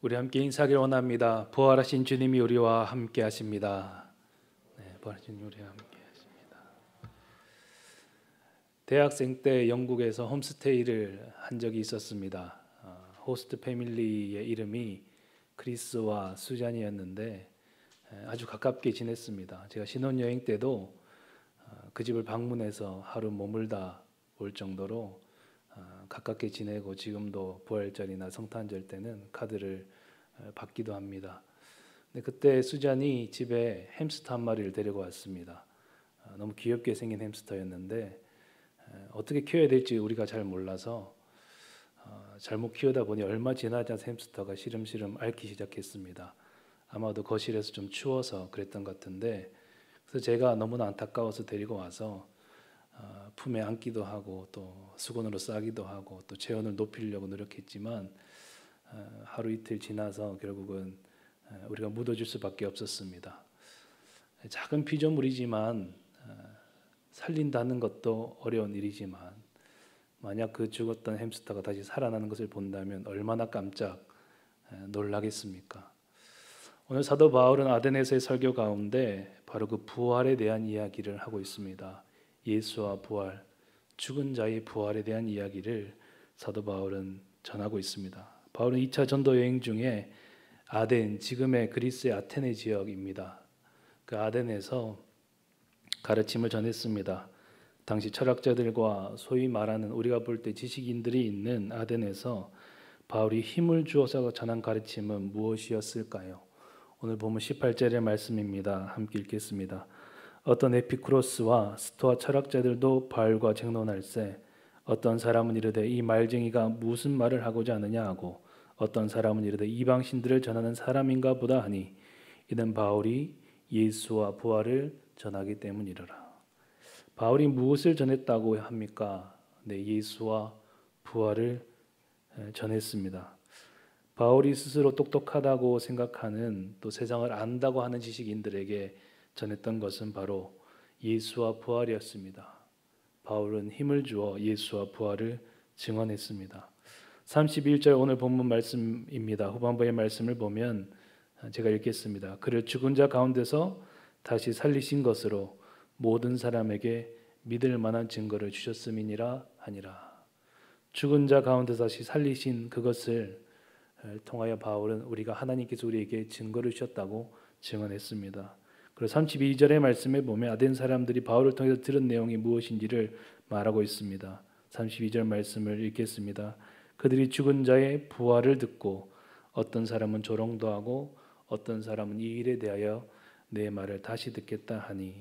우리 함께 인사하기를 원합니다. 부활하신 주님이 우리와 함께 하십니다. 네, 부활하신 주님이 우리와 함께 하십니다. 대학생 때 영국에서 홈스테이를 한 적이 있었습니다. 호스트 패밀리의 이름이 크리스와 수잔이었는데 아주 가깝게 지냈습니다. 제가 신혼여행 때도 그 집을 방문해서 하루 머물다 올 정도로 가깝게 지내고 지금도 부활절이나 성탄절 때는 카드를 받기도 합니다. 근데 그때 수잔이 집에 햄스터 한 마리를 데리고 왔습니다. 너무 귀엽게 생긴 햄스터였는데 어떻게 키워야 될지 우리가 잘 몰라서 잘못 키우다 보니 얼마 지나지 않아서 햄스터가 시름시름 앓기 시작했습니다. 아마도 거실에서 좀 추워서 그랬던 것 같은데, 그래서 제가 너무나 안타까워서 데리고 와서 품에 안기도 하고 또 수건으로 싸기도 하고 또 체온을 높이려고 노력했지만 하루 이틀 지나서 결국은 우리가 묻어줄 수밖에 없었습니다. 작은 피조물이지만 살린다는 것도 어려운 일이지만 만약 그 죽었던 햄스터가 다시 살아나는 것을 본다면 얼마나 깜짝 놀라겠습니까? 오늘 사도 바울은 아데네서의 설교 가운데 바로 그 부활에 대한 이야기를 하고 있습니다. 예수와 부활, 죽은 자의 부활에 대한 이야기를 사도 바울은 전하고 있습니다. 바울은 2차 전도 여행 중에 아덴, 지금의 그리스의 아테네 지역입니다. 그 아덴에서 가르침을 전했습니다. 당시 철학자들과 소위 말하는 우리가 볼 때 지식인들이 있는 아덴에서 바울이 힘을 주어서 전한 가르침은 무엇이었을까요? 오늘 보면 18절의 말씀입니다. 함께 읽겠습니다. 어떤 에피쿠로스와 스토아 철학자들도 바울과 쟁론할세 어떤 사람은 이르되 이 말쟁이가 무슨 말을 하고자 하느냐 하고 어떤 사람은 이르되 이방신들을 전하는 사람인가 보다 하니 이는 바울이 예수와 부활을 전하기 때문이로라. 바울이 무엇을 전했다고 합니까? 네, 예수와 부활을 전했습니다. 바울이 스스로 똑똑하다고 생각하는 또 세상을 안다고 하는 지식인들에게 전했던 것은 바로 예수와 부활이었습니다. 바울은 힘을 주어 예수와 부활을 증언했습니다. 31절 오늘 본문 말씀입니다. 후반부의 말씀을 보면 제가 읽겠습니다. 그를 죽은 자 가운데서 다시 살리신 것으로 모든 사람에게 믿을 만한 증거를 주셨음이니라 하니라. 죽은 자 가운데서 다시 살리신 그것을 통하여 바울은 우리가 하나님께서 우리에게 증거를 주셨다고 증언했습니다. 그리고 32절의 말씀에 보면 아덴 사람들이 바울을 통해서 들은 내용이 무엇인지를 말하고 있습니다. 32절 말씀을 읽겠습니다. 그들이 죽은 자의 부활을 듣고 어떤 사람은 조롱도 하고 어떤 사람은 이 일에 대하여 내 말을 다시 듣겠다 하니.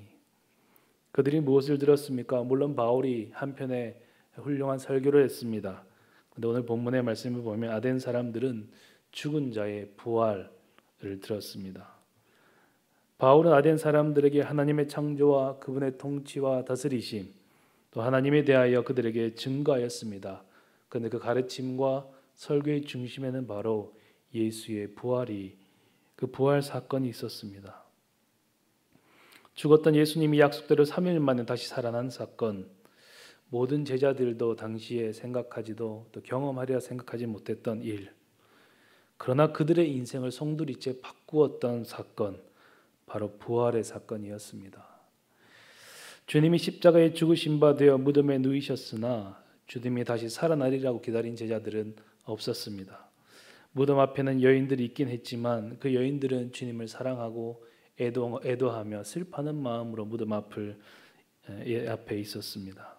그들이 무엇을 들었습니까? 물론 바울이 한편에 훌륭한 설교를 했습니다. 그런데 오늘 본문의 말씀을 보면 아덴 사람들은 죽은 자의 부활을 들었습니다. 바울은 아덴 사람들에게 하나님의 창조와 그분의 통치와 다스리심, 또 하나님에 대하여 그들에게 증거하였습니다. 그런데 그 가르침과 설교의 중심에는 바로 예수의 부활이, 그 부활 사건이 있었습니다. 죽었던 예수님이 약속대로 3일 만에 다시 살아난 사건, 모든 제자들도 당시에 생각하지도 또 경험하려 생각하지 못했던 일, 그러나 그들의 인생을 송두리째 바꾸었던 사건, 바로 부활의 사건이었습니다. 주님이 십자가에 죽으신 바 되어 무덤에 누이셨으나 주님이 다시 살아나리라고 기다린 제자들은 없었습니다. 무덤 앞에는 여인들이 있긴 했지만 그 여인들은 주님을 사랑하고 애도하며 슬퍼하는 마음으로 무덤 앞에 있었습니다.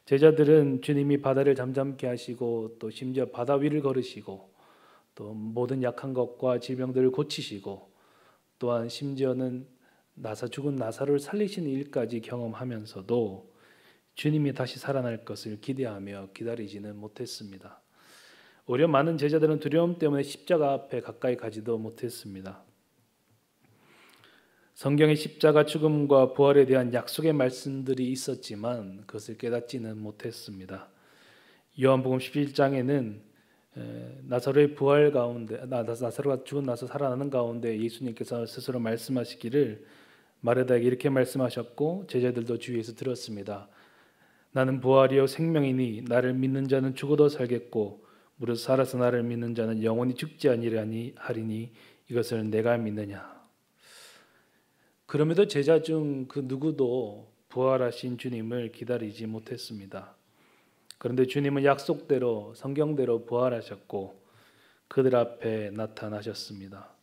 제자들은 주님이 바다를 잠잠케 하시고 또 심지어 바다 위를 걸으시고 또 모든 약한 것과 질병들을 고치시고 또한 심지어는 죽은 나사로를 살리시는 일까지 경험하면서도 주님이 다시 살아날 것을 기대하며 기다리지는 못했습니다. 오히려 많은 제자들은 두려움 때문에 십자가 앞에 가까이 가지도 못했습니다. 성경의 십자가 죽음과 부활에 대한 약속의 말씀들이 있었지만 그것을 깨닫지는 못했습니다. 요한복음 11장에는 나사로의 부활 가운데, 나사로가 죽은 나서 살아나는 가운데 예수님께서 스스로 말씀하시기를 마르다에게 이렇게 말씀하셨고 제자들도 주위에서 들었습니다. 나는 부활이요 생명이니 나를 믿는 자는 죽어도 살겠고 무릇 살아서 나를 믿는 자는 영원히 죽지 아니하리니 이것을 내가 믿느냐. 그럼에도 제자 중 그 누구도 부활하신 주님을 기다리지 못했습니다. 그런데 주님은 약속대로 성경대로 부활하셨고 그들 앞에 나타나셨습니다.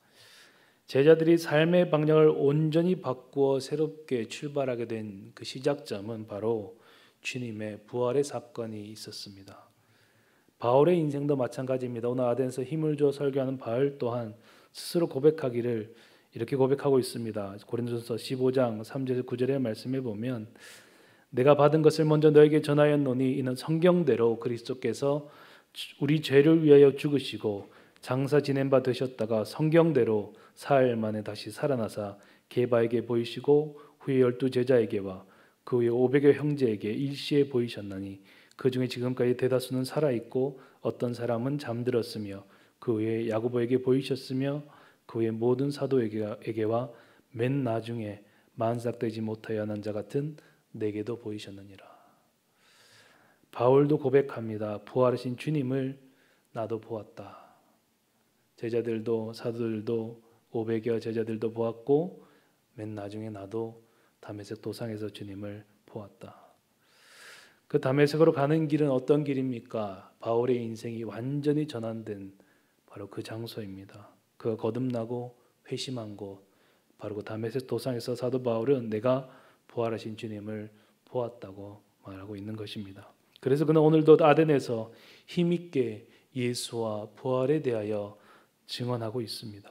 제자들이 삶의 방향을 온전히 바꾸어 새롭게 출발하게 된 그 시작점은 바로 주님의 부활의 사건이 있었습니다. 바울의 인생도 마찬가지입니다. 오늘 아덴에서 힘을 줘 설교하는 바울 또한 스스로 고백하기를 이렇게 고백하고 있습니다. 고린도전서 15장 3절에서 9절의 말씀에 보면 내가 받은 것을 먼저 너에게 전하였노니 이는 성경대로 그리스도께서 우리 죄를 위하여 죽으시고 장사 지낸 바 되셨다가 성경대로 사흘 만에 다시 살아나사 게바에게 보이시고 후에 12 제자에게와 그 후에 500여 형제에게 일시에 보이셨나니 그 중에 지금까지 대다수는 살아있고 어떤 사람은 잠들었으며 그 후에 야고보에게 보이셨으며 그 후에 모든 사도에게와 맨 나중에 만삭되지 못하여 난 자 같은 내게도 보이셨느니라. 바울도 고백합니다. 부활하신 주님을 나도 보았다. 제자들도 사도들도 500여 제자들도 보았고 맨 나중에 나도 다메섹 도상에서 주님을 보았다. 그 다메섹으로 가는 길은 어떤 길입니까? 바울의 인생이 완전히 전환된 바로 그 장소입니다. 그가 거듭나고 회심한 곳, 바로 그 다메섹 도상에서 사도 바울은 내가 부활하신 주님을 보았다고 말하고 있는 것입니다. 그래서 그는 오늘도 아덴에서 힘있게 예수와 부활에 대하여 증언하고 있습니다.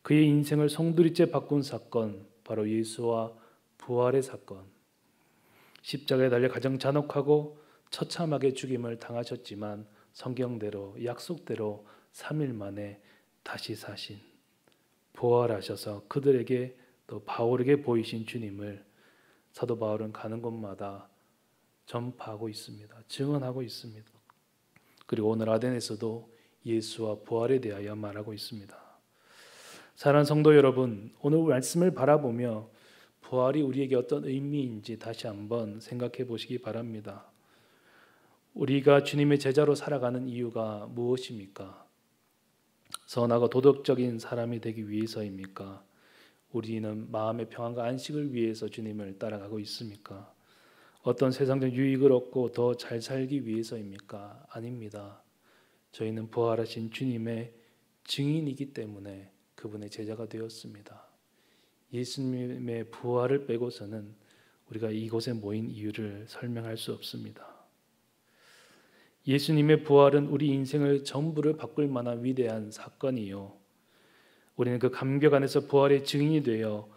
그의 인생을 송두리째 바꾼 사건, 바로 예수와 부활의 사건. 십자가에 달려 가장 잔혹하고 처참하게 죽임을 당하셨지만 성경대로 약속대로 3일 만에 다시 사신, 부활하셔서 그들에게 또 바울에게 보이신 주님을 사도 바울은 가는 곳마다 전파하고 있습니다. 증언하고 있습니다. 그리고 오늘 아덴에서도 예수와 부활에 대하여 말하고 있습니다. 사랑하는 성도 여러분, 오늘 말씀을 바라보며 부활이 우리에게 어떤 의미인지 다시 한번 생각해 보시기 바랍니다. 우리가 주님의 제자로 살아가는 이유가 무엇입니까? 선하고 도덕적인 사람이 되기 위해서입니까? 우리는 마음의 평안과 안식을 위해서 주님을 따라가고 있습니까? 어떤 세상적 유익을 얻고 더 잘 살기 위해서입니까? 아닙니다. 저희는 부활하신 주님의 증인이기 때문에 그분의 제자가 되었습니다. 예수님의 부활을 빼고서는 우리가 이곳에 모인 이유를 설명할 수 없습니다. 예수님의 부활은 우리 인생을 전부를 바꿀 만한 위대한 사건이요. 우리는 그 감격 안에서 부활의 증인이 되어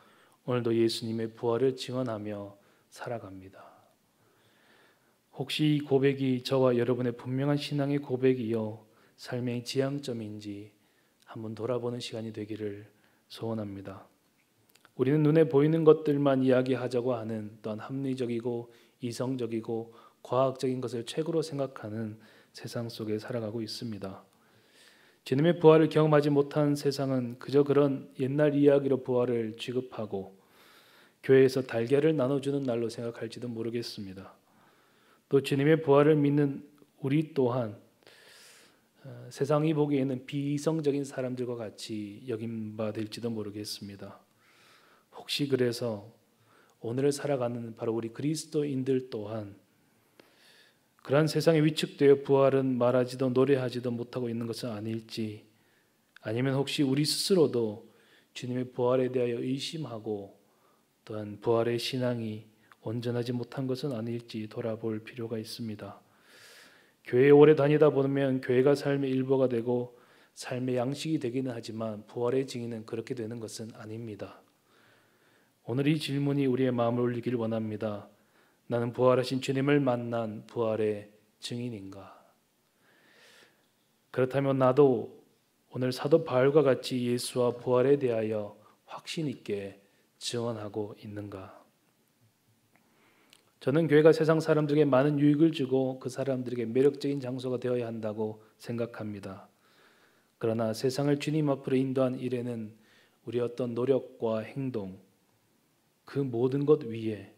오늘도 예수님의 부활을 증언하며 살아갑니다. 혹시 이 고백이 저와 여러분의 분명한 신앙의 고백이요 삶의 지향점인지 한번 돌아보는 시간이 되기를 소원합니다. 우리는 눈에 보이는 것들만 이야기하자고 하는 또한 합리적이고 이성적이고 과학적인 것을 최고로 생각하는 세상 속에 살아가고 있습니다. 주님의 부활을 경험하지 못한 세상은 그저 그런 옛날 이야기로 부활을 취급하고 교회에서 달걀을 나눠주는 날로 생각할지도 모르겠습니다. 또 주님의 부활을 믿는 우리 또한 세상이 보기에는 비이성적인 사람들과 같이 여김바 될지도 모르겠습니다. 혹시 그래서 오늘을 살아가는 바로 우리 그리스도인들 또한 그러한 세상에 위축되어 부활은 말하지도 노래하지도 못하고 있는 것은 아닐지, 아니면 혹시 우리 스스로도 주님의 부활에 대하여 의심하고 또한 부활의 신앙이 온전하지 못한 것은 아닐지 돌아볼 필요가 있습니다. 교회에 오래 다니다 보면 교회가 삶의 일부가 되고 삶의 양식이 되기는 하지만 부활의 증인은 그렇게 되는 것은 아닙니다. 오늘 이 질문이 우리의 마음을 울리길 원합니다. 나는 부활하신 주님을 만난 부활의 증인인가? 그렇다면 나도 오늘 사도 바울과 같이 예수와 부활에 대하여 확신 있게 증언하고 있는가? 저는 교회가 세상 사람들에게 많은 유익을 주고 그 사람들에게 매력적인 장소가 되어야 한다고 생각합니다. 그러나 세상을 주님 앞으로 인도한 일에는 우리의 어떤 노력과 행동, 그 모든 것 위에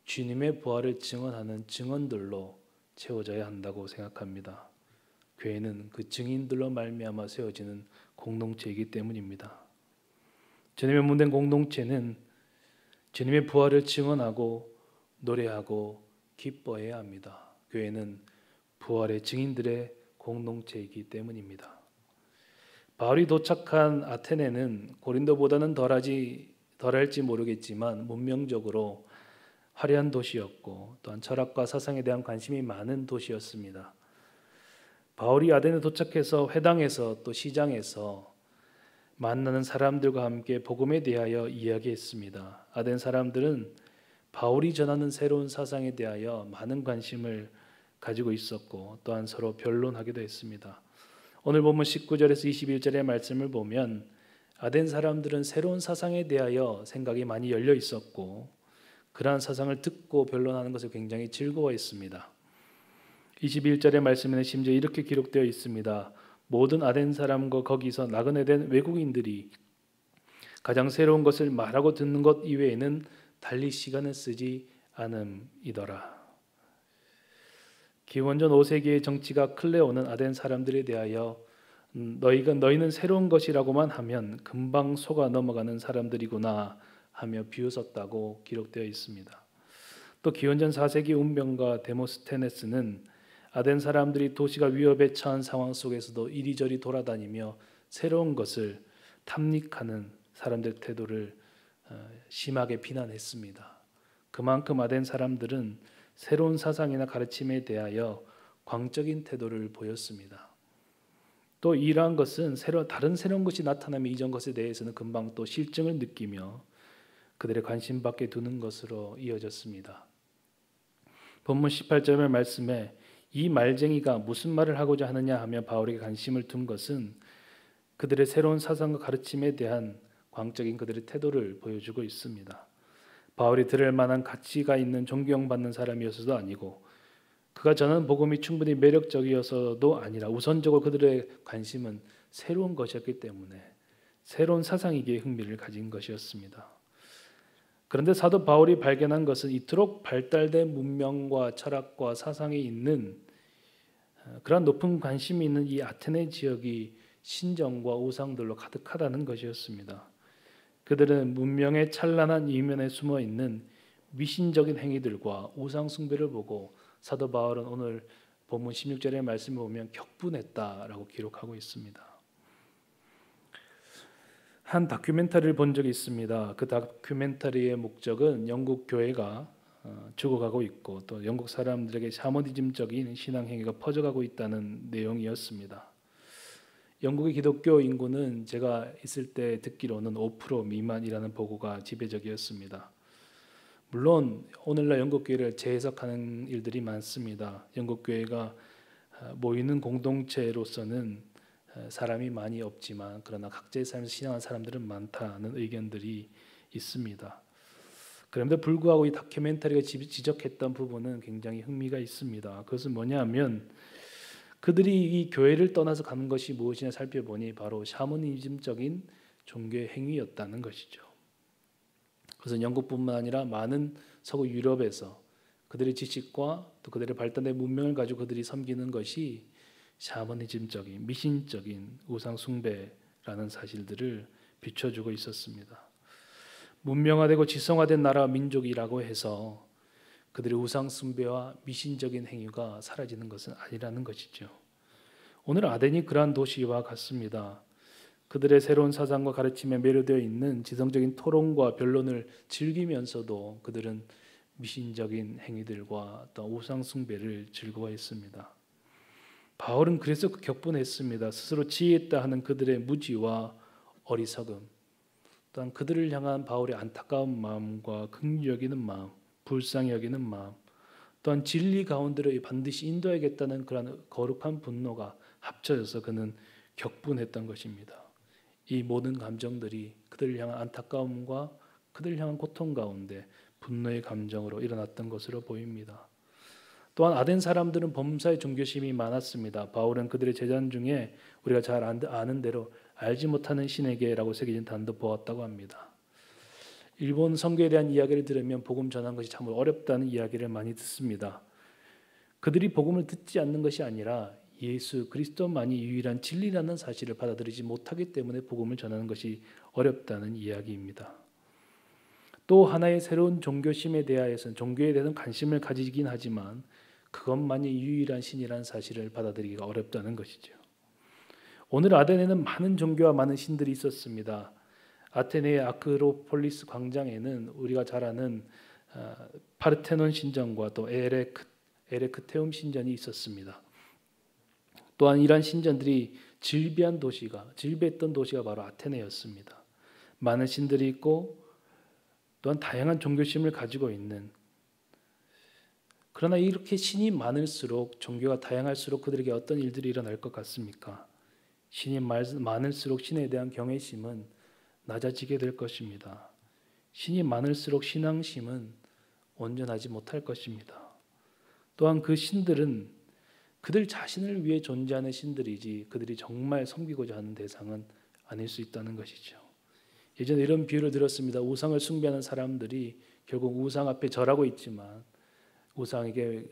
주님의 부활을 증언하는 증언들로 채워져야 한다고 생각합니다. 교회는 그 증인들로 말미암아 세워지는 공동체이기 때문입니다. 주님의 몸된 공동체는 주님의 부활을 증언하고 노래하고 기뻐해야 합니다. 교회는 부활의 증인들의 공동체이기 때문입니다. 바울이 도착한 아테네는 고린도보다는 덜할지 모르겠지만 문명적으로 화려한 도시였고 또한 철학과 사상에 대한 관심이 많은 도시였습니다. 바울이 아테네 도착해서 회당에서 또 시장에서 만나는 사람들과 함께 복음에 대하여 이야기했습니다. 아테네 사람들은 바울이 전하는 새로운 사상에 대하여 많은 관심을 가지고 있었고 또한 서로 변론하기도 했습니다. 오늘 본문 19절에서 21절의 말씀을 보면 아덴 사람들은 새로운 사상에 대하여 생각이 많이 열려 있었고 그러한 사상을 듣고 변론하는 것을 굉장히 즐거워했습니다. 21절의 말씀에는 심지어 이렇게 기록되어 있습니다. 모든 아덴 사람과 거기서 나그네 된 외국인들이 가장 새로운 것을 말하고 듣는 것 이외에는 달리 시간을 쓰지 않음이더라. 기원전 5세기의 정치가 클레오는 아덴 사람들에 대하여 너희는 새로운 것이라고만 하면 금방 속아 넘어가는 사람들이구나 하며 비웃었다고 기록되어 있습니다. 또 기원전 4세기 운명가 데모스테네스는 아덴 사람들이 도시가 위협에 처한 상황 속에서도 이리저리 돌아다니며 새로운 것을 탐닉하는 사람들 태도를 심하게 비난했습니다. 그만큼 아덴 사람들은 새로운 사상이나 가르침에 대하여 광적인 태도를 보였습니다. 또 이러한 것은 다른 새로운 것이 나타나면 이전 것에 대해서는 금방 또 실증을 느끼며 그들의 관심 밖에 두는 것으로 이어졌습니다. 본문 18절의 말씀에 이 말쟁이가 무슨 말을 하고자 하느냐 하며 바울에게 관심을 둔 것은 그들의 새로운 사상과 가르침에 대한 광적인 그들의 태도를 보여주고 있습니다. 바울이 들을 만한 가치가 있는 존경받는 사람이어서도 아니고 그가 전하는 복음이 충분히 매력적이어서도 아니라 우선적으로 그들의 관심은 새로운 것이었기 때문에 새로운 사상이기에 흥미를 가진 것이었습니다. 그런데 사도 바울이 발견한 것은 이토록 발달된 문명과 철학과 사상이 있는 그런 높은 관심이 있는 이 아테네 지역이 신정과 우상들로 가득하다는 것이었습니다. 그들은 문명의 찬란한 이면에 숨어 있는 미신적인 행위들과 우상 숭배를 보고 사도 바울은 오늘 본문 16절의 말씀을 보면 격분했다라고 기록하고 있습니다. 한 다큐멘터리를 본 적이 있습니다. 그 다큐멘터리의 목적은 영국 교회가 죽어가고 있고 또 영국 사람들에게 샤머니즘적인 신앙 행위가 퍼져가고 있다는 내용이었습니다. 영국의 기독교 인구는 제가 있을 때 듣기로는 5% 미만이라는 보고가 지배적이었습니다. 물론 오늘날 영국 교회를 재해석하는 일들이 많습니다. 영국 교회가 모이는 공동체로서는 사람이 많이 없지만 그러나 각자의 삶에서 신앙하는 사람들은 많다는 의견들이 있습니다. 그런데 불구하고 이 다큐멘터리가 지적했던 부분은 굉장히 흥미가 있습니다. 그것은 뭐냐면 그들이 이 교회를 떠나서 가는 것이 무엇이냐 살펴보니 바로 샤머니즘적인 종교의 행위였다는 것이죠. 그것은 영국뿐만 아니라 많은 서구 유럽에서 그들의 지식과 또 그들의 발달된 문명을 가지고 그들이 섬기는 것이 샤머니즘적인 미신적인 우상 숭배라는 사실들을 비춰주고 있었습니다. 문명화되고 지성화된 나라와 민족이라고 해서 그들의 우상 숭배와 미신적인 행위가 사라지는 것은 아니라는 것이죠. 오늘 아덴이 그러한 도시와 같습니다. 그들의 새로운 사상과 가르침에 매료되어 있는 지성적인 토론과 변론을 즐기면서도 그들은 미신적인 행위들과 또 우상 숭배를 즐거워했습니다. 바울은 그래서 격분했습니다. 스스로 지혜있다 하는 그들의 무지와 어리석음, 또한 그들을 향한 바울의 안타까운 마음과 긍휼히 여기는 마음, 불쌍히 여기는 마음, 또한 진리 가운데로 반드시 인도해야겠다는 그런 거룩한 분노가 합쳐져서 그는 격분했던 것입니다. 이 모든 감정들이 그들을 향한 안타까움과 그들을 향한 고통 가운데 분노의 감정으로 일어났던 것으로 보입니다. 또한 아덴 사람들은 범사에 종교심이 많았습니다. 바울은 그들의 제자 중에 우리가 잘 아는 대로 알지 못하는 신에게라고 새겨진 단도 보았다고 합니다. 일본 선교에 대한 이야기를 들으면 복음 전하는 것이 참 어렵다는 이야기를 많이 듣습니다. 그들이 복음을 듣지 않는 것이 아니라 예수 그리스도만이 유일한 진리라는 사실을 받아들이지 못하기 때문에 복음을 전하는 것이 어렵다는 이야기입니다. 또 하나의 새로운 종교심에 대하여서는 종교에 대한 관심을 가지긴 하지만 그것만이 유일한 신이라는 사실을 받아들이기가 어렵다는 것이죠. 오늘 아테네는 많은 종교와 많은 신들이 있었습니다. 아테네의 아크로폴리스 광장에는 우리가 잘 아는 파르테논 신전과 또 에레크테움 신전이 있었습니다. 또한 이러한 신전들이 질비했던 도시가 바로 아테네였습니다. 많은 신들이 있고 또한 다양한 종교심을 가지고 있는, 그러나 이렇게 신이 많을수록 종교가 다양할수록 그들에게 어떤 일들이 일어날 것 같습니까? 신이 많을수록 신에 대한 경외심은 낮아지게 될 것입니다. 신이 많을수록 신앙심은 온전하지 못할 것입니다. 또한 그 신들은 그들 자신을 위해 존재하는 신들이지 그들이 정말 섬기고자 하는 대상은 아닐 수 있다는 것이죠. 예전에 이런 비유를 들었습니다. 우상을 숭배하는 사람들이 결국 우상 앞에 절하고 있지만 우상에게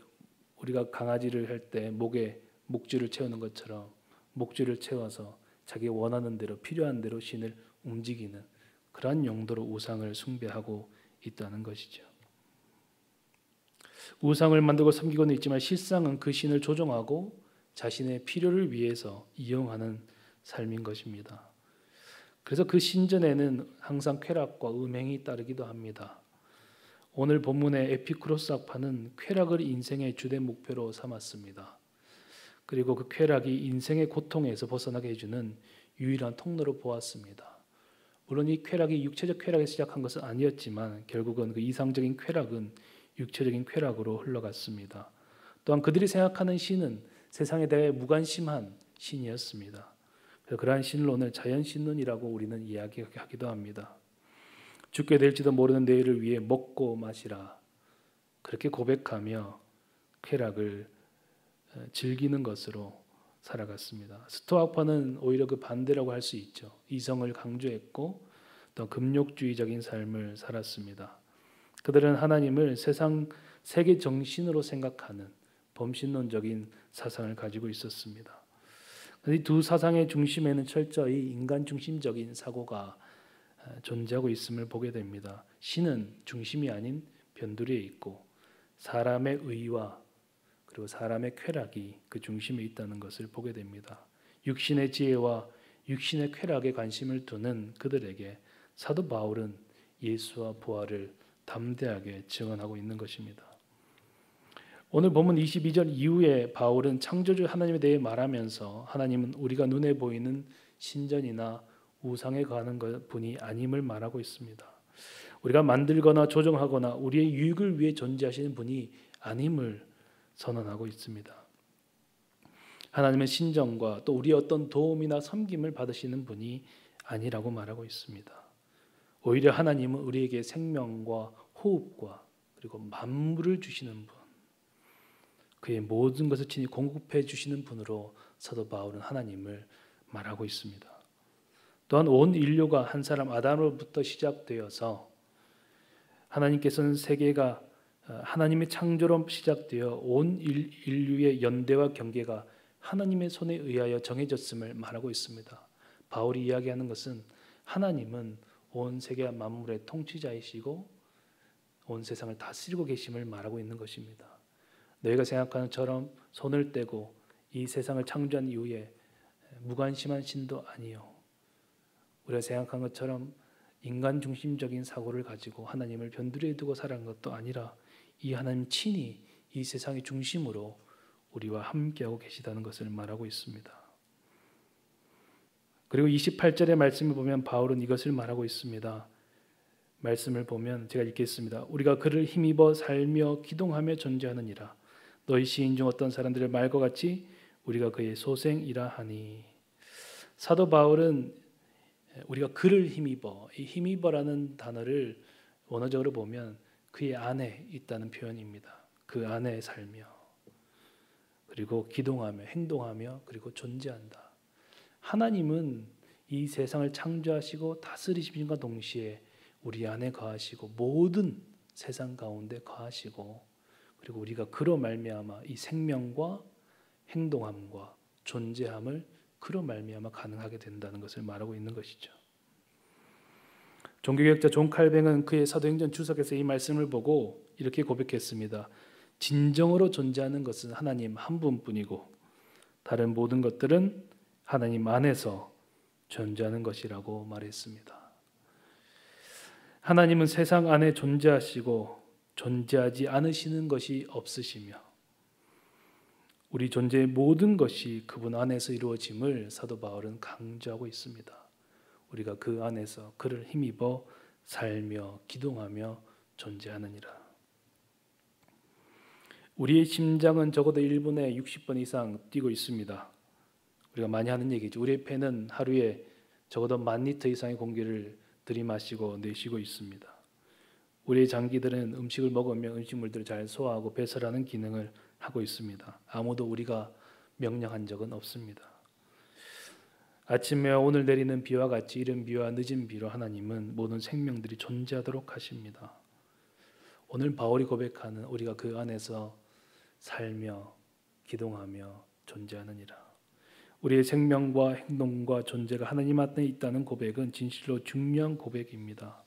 우리가 강아지를 할 때 목에 목줄을 채우는 것처럼 목줄을 채워서 자기 원하는 대로 필요한 대로 신을 움직이는 그러한 용도로 우상을 숭배하고 있다는 것이죠. 우상을 만들고 섬기고는 있지만 실상은 그 신을 조종하고 자신의 필요를 위해서 이용하는 삶인 것입니다. 그래서 그 신전에는 항상 쾌락과 음행이 따르기도 합니다. 오늘 본문의 에피쿠로스 학파는 쾌락을 인생의 주된 목표로 삼았습니다. 그리고 그 쾌락이 인생의 고통에서 벗어나게 해주는 유일한 통로로 보았습니다. 물론 이 쾌락이 육체적 쾌락에서 시작한 것은 아니었지만 결국은 그 이상적인 쾌락은 육체적인 쾌락으로 흘러갔습니다. 또한 그들이 생각하는 신은 세상에 대해 무관심한 신이었습니다. 그러한 신을 오늘 자연신론이라고 우리는 이야기하기도 합니다. 죽게 될지도 모르는 내일을 위해 먹고 마시라 그렇게 고백하며 쾌락을 즐기는 것으로 살아갔습니다. 스토아파는 오히려 그 반대라고 할 수 있죠. 이성을 강조했고 또 금욕주의적인 삶을 살았습니다. 그들은 하나님을 세계 정신으로 생각하는 범신론적인 사상을 가지고 있었습니다. 이 두 사상의 중심에는 철저히 인간 중심적인 사고가 존재하고 있음을 보게 됩니다. 신은 중심이 아닌 변두리에 있고 사람의 의와 그리고 사람의 쾌락이 그 중심에 있다는 것을 보게 됩니다. 육신의 지혜와 육신의 쾌락에 관심을 두는 그들에게 사도 바울은 예수와 부활을 담대하게 증언하고 있는 것입니다. 오늘 본문 22절 이후에 바울은 창조주 하나님에 대해 말하면서 하나님은 우리가 눈에 보이는 신전이나 우상에 가는 분이 아님을 말하고 있습니다. 우리가 만들거나 조종하거나 우리의 유익을 위해 존재하시는 분이 아님을 선언하고 있습니다. 하나님은 신정과 또 우리의 어떤 도움이나 섬김을 받으시는 분이 아니라고 말하고 있습니다. 오히려 하나님은 우리에게 생명과 호흡과 그리고 만물을 주시는 분, 그의 모든 것을 친히 공급해 주시는 분으로 사도 바울은 하나님을 말하고 있습니다. 또한 온 인류가 한 사람 아담으로부터 시작되어서 하나님께서는 세계가 하나님의 창조로 시작되어 온 인류의 연대와 경계가 하나님의 손에 의하여 정해졌음을 말하고 있습니다. 바울이 이야기하는 것은 하나님은 온 세계 만물의 통치자이시고 온 세상을 다스리고 계심을 말하고 있는 것입니다. 너희가 생각하는 것처럼 손을 떼고 이 세상을 창조한 이후에 무관심한 신도 아니요. 우리가 생각한 것처럼 인간 중심적인 사고를 가지고 하나님을 변두리에 두고 살아가는 것도 아니라 이 하나님 친히 이 세상의 중심으로 우리와 함께하고 계시다는 것을 말하고 있습니다. 그리고 28절의 말씀을 보면 바울은 이것을 말하고 있습니다. 말씀을 보면 제가 읽겠습니다. 우리가 그를 힘입어 살며 기동하며 존재하느니라. 너희 시인 중 어떤 사람들의 말과 같이 우리가 그의 소생이라 하니. 사도 바울은 우리가 그를 힘입어, 이 힘입어라는 단어를 원어적으로 보면 그의 안에 있다는 표현입니다. 그 안에 살며 그리고 기동하며 행동하며 그리고 존재한다. 하나님은 이 세상을 창조하시고 다스리심과 동시에 우리 안에 거하시고 모든 세상 가운데 거하시고 그리고 우리가 그로 말미암아 이 생명과 행동함과 존재함을 그로 말미암아 가능하게 된다는 것을 말하고 있는 것이죠. 종교개혁자 존 칼뱅은 그의 사도행전 주석에서 이 말씀을 보고 이렇게 고백했습니다. 진정으로 존재하는 것은 하나님 한 분뿐이고 다른 모든 것들은 하나님 안에서 존재하는 것이라고 말했습니다. 하나님은 세상 안에 존재하시고 존재하지 않으시는 것이 없으시며 우리 존재의 모든 것이 그분 안에서 이루어짐을 사도 바울은 강조하고 있습니다. 우리가 그 안에서 그를 힘입어 살며 기동하며 존재하느니라. 우리의 심장은 적어도 1분에 60번 이상 뛰고 있습니다. 우리가 많이 하는 얘기죠. 우리의 폐는 하루에 적어도 10,000리터 이상의 공기를 들이마시고 내쉬고 있습니다. 우리의 장기들은 음식을 먹으며 음식물들을 잘 소화하고 배설하는 기능을 하고 있습니다. 아무도 우리가 명령한 적은 없습니다. 아침에 오늘 내리는 비와 같이 이른 비와 늦은 비로 하나님은 모든 생명들이 존재하도록 하십니다. 오늘 바울이 고백하는 우리가 그 안에서 살며 기동하며 존재하느니라. 우리의 생명과 행동과 존재가 하나님 안에 있다는 고백은 진실로 중요한 고백입니다.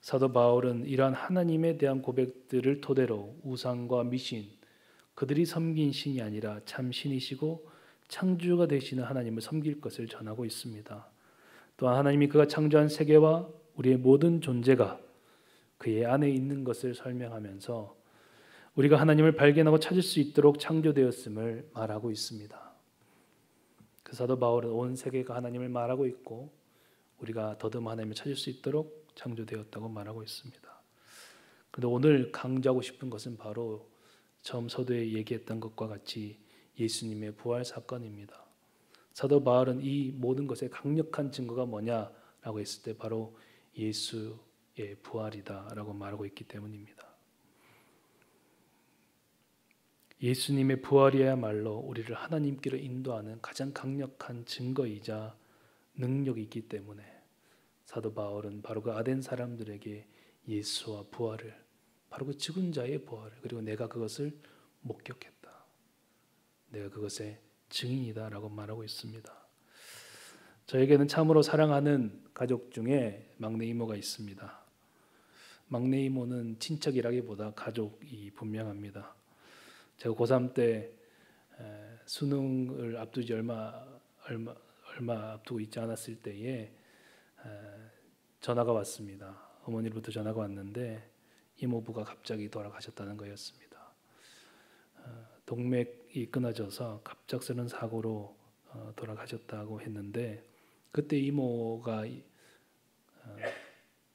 사도 바울은 이러한 하나님에 대한 고백들을 토대로 우상과 미신, 그들이 섬긴 신이 아니라 참 신이시고 창조가 되시는 하나님을 섬길 것을 전하고 있습니다. 또한 하나님이 그가 창조한 세계와 우리의 모든 존재가 그의 안에 있는 것을 설명하면서 우리가 하나님을 발견하고 찾을 수 있도록 창조되었음을 말하고 있습니다. 그 사도 바울은 온 세계가 하나님을 말하고 있고 우리가 더듬어 하나님을 찾을 수 있도록 창조되었다고 말하고 있습니다. 그런데 오늘 강조하고 싶은 것은 바로 처음 서두에 얘기했던 것과 같이 예수님의 부활 사건입니다. 사도 바울은 이 모든 것의 강력한 증거가 뭐냐라고 했을 때 바로 예수의 부활이다라고 말하고 있기 때문입니다. 예수님의 부활이야말로 우리를 하나님께로 인도하는 가장 강력한 증거이자 능력이 있기 때문에 사도 바울은 바로 그 아덴 사람들에게 예수와 부활을, 바로 그 죽은 자의 부활을, 그리고 내가 그것을 목격했다, 내가 그것의 증인이다라고 말하고 있습니다. 저에게는 참으로 사랑하는 가족 중에 막내 이모가 있습니다. 막내 이모는 친척이라기보다 가족이 분명합니다. 제가 고3 때 수능을 앞두지 얼마 앞두고 있지 않았을 때에 전화가 왔습니다. 어머니로부터 전화가 왔는데 이모부가 갑자기 돌아가셨다는 거였습니다. 동맥이 끊어져서 갑작스러운 사고로 돌아가셨다고 했는데 그때 이모가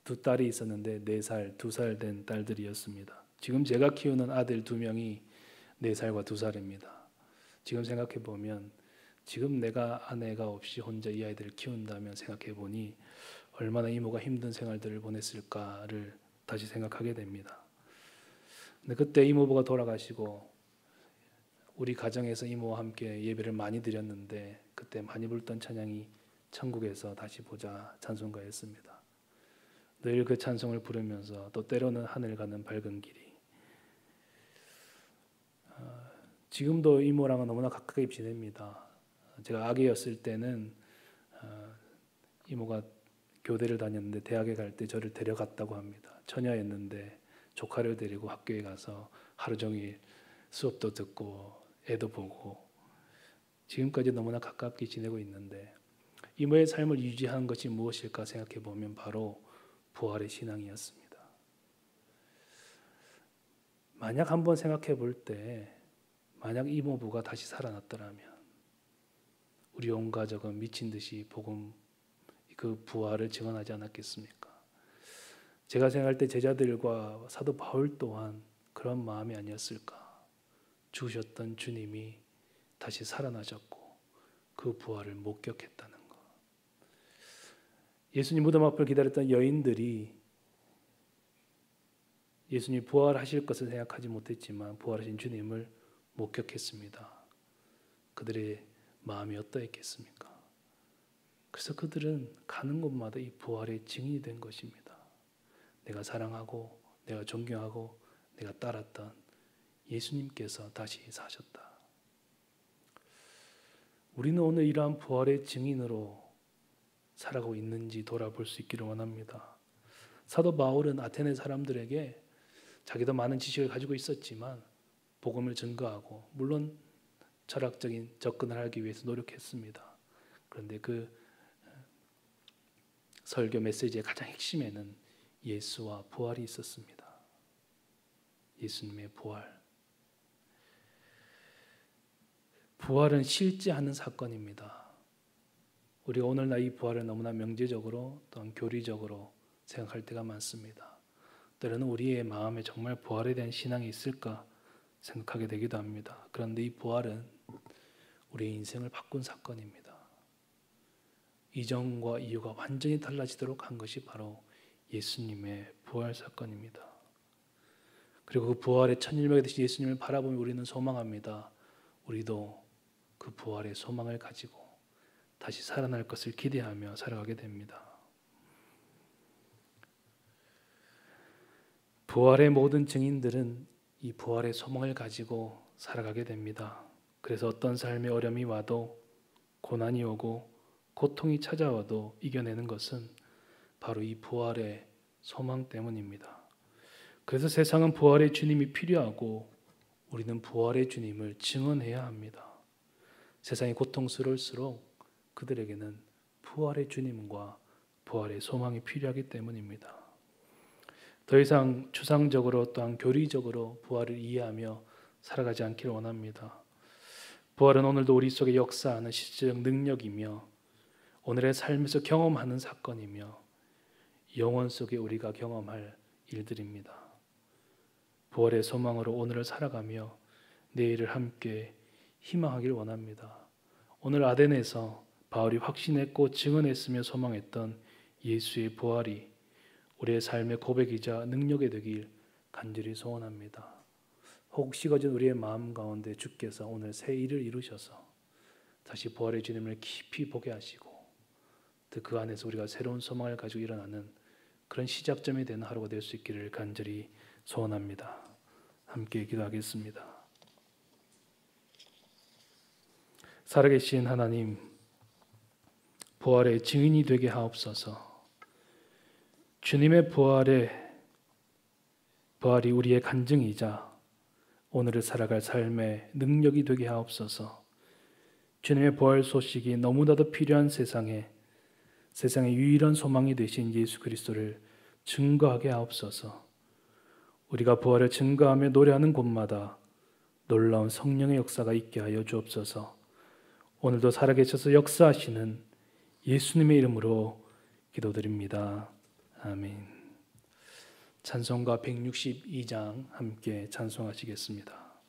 두 딸이 있었는데 4살, 2살 된 딸들이었습니다. 지금 제가 키우는 아들 2명이 4살과 2살입니다. 지금 생각해 보면 지금 내가 아내가 없이 혼자 이 아이들을 키운다면 생각해 보니 얼마나 이모가 힘든 생활들을 보냈을까를 다시 생각하게 됩니다. 근데 그때 이모부가 돌아가시고 우리 가정에서 이모와 함께 예배를 많이 드렸는데 그때 많이 불던 찬양이 천국에서 다시 보자 찬송가였습니다. 늘 그 찬송을 부르면서 또 때로는 하늘 가는 밝은 길이, 지금도 이모랑은 너무나 가까이 지냅니다. 제가 아기였을 때는 이모가 교대를 다녔는데 대학에 갈 때 저를 데려갔다고 합니다. 처녀였는데 조카를 데리고 학교에 가서 하루 종일 수업도 듣고 애도 보고 지금까지 너무나 가깝게 지내고 있는데 이모의 삶을 유지한 것이 무엇일까 생각해 보면 바로 부활의 신앙이었습니다. 만약 한번 생각해 볼 때 만약 이모부가 다시 살아났더라면 우리 온 가족은 미친 듯이 복음 그 부활을 증언하지 않았겠습니까? 제가 생각할 때 제자들과 사도 바울 또한 그런 마음이 아니었을까? 죽으셨던 주님이 다시 살아나셨고 그 부활을 목격했다는 것. 예수님 무덤 앞을 기다렸던 여인들이 예수님 부활하실 것을 생각하지 못했지만 부활하신 주님을 목격했습니다. 그들의 마음이 어떠했겠습니까? 그래서 그들은 가는 곳마다 이 부활의 증인이 된 것입니다. 내가 사랑하고 내가 존경하고 내가 따랐던 예수님께서 다시 사셨다. 우리는 오늘 이러한 부활의 증인으로 살아가고 있는지 돌아볼 수 있기를 원합니다. 사도 바울은 아테네 사람들에게 자기도 많은 지식을 가지고 있었지만 복음을 증거하고 물론 철학적인 접근을 하기 위해서 노력했습니다. 그런데 그 설교 메시지의 가장 핵심에는 예수와 부활이 있었습니다. 예수님의 부활. 부활은 실제하는 사건입니다. 우리가 오늘날 이 부활을 너무나 명제적으로 또한 교리적으로 생각할 때가 많습니다. 때로는 우리의 마음에 정말 부활에 대한 신앙이 있을까 생각하게 되기도 합니다. 그런데 이 부활은 우리의 인생을 바꾼 사건입니다. 이전과 이후가 완전히 달라지도록 한 것이 바로 예수님의 부활 사건입니다. 그리고 그 부활의 천일백에 되신 예수님을 바라보며 우리는 소망합니다. 우리도 그 부활의 소망을 가지고 다시 살아날 것을 기대하며 살아가게 됩니다. 부활의 모든 증인들은 이 부활의 소망을 가지고 살아가게 됩니다. 그래서 어떤 삶의 어려움이 와도 고난이 오고 고통이 찾아와도 이겨내는 것은 바로 이 부활의 소망 때문입니다. 그래서 세상은 부활의 주님이 필요하고 우리는 부활의 주님을 증언해야 합니다. 세상이 고통스러울수록 그들에게는 부활의 주님과 부활의 소망이 필요하기 때문입니다. 더 이상 추상적으로 또한 교리적으로 부활을 이해하며 살아가지 않기를 원합니다. 부활은 오늘도 우리 속에 역사하는 실제적 능력이며 오늘의 삶에서 경험하는 사건이며 영원 속에 우리가 경험할 일들입니다. 부활의 소망으로 오늘을 살아가며 내일을 함께 희망하기를 원합니다. 오늘 아덴에서 바울이 확신했고 증언했으며 소망했던 예수의 부활이 우리의 삶의 고백이자 능력이 되길 간절히 소원합니다. 혹 식어진 우리의 마음 가운데 주께서 오늘 새 일을 이루셔서 다시 부활의 주님을 깊이 보게 하시고 또 그 안에서 우리가 새로운 소망을 가지고 일어나는 그런 시작점이 되는 하루가 될 수 있기를 간절히 소원합니다. 함께 기도하겠습니다. 살아계신 하나님, 부활의 증인이 되게 하옵소서. 주님의 부활이 우리의 간증이자 오늘을 살아갈 삶의 능력이 되게 하옵소서. 주님의 부활 소식이 너무나도 필요한 세상의 유일한 소망이 되신 예수 그리스도를 증거하게 하옵소서. 우리가 부활을 증거하며 노래하는 곳마다 놀라운 성령의 역사가 있게 하여 주옵소서. 오늘도 살아계셔서 역사하시는 예수님의 이름으로 기도드립니다. 아멘. 찬송가 162장 함께 찬송하시겠습니다.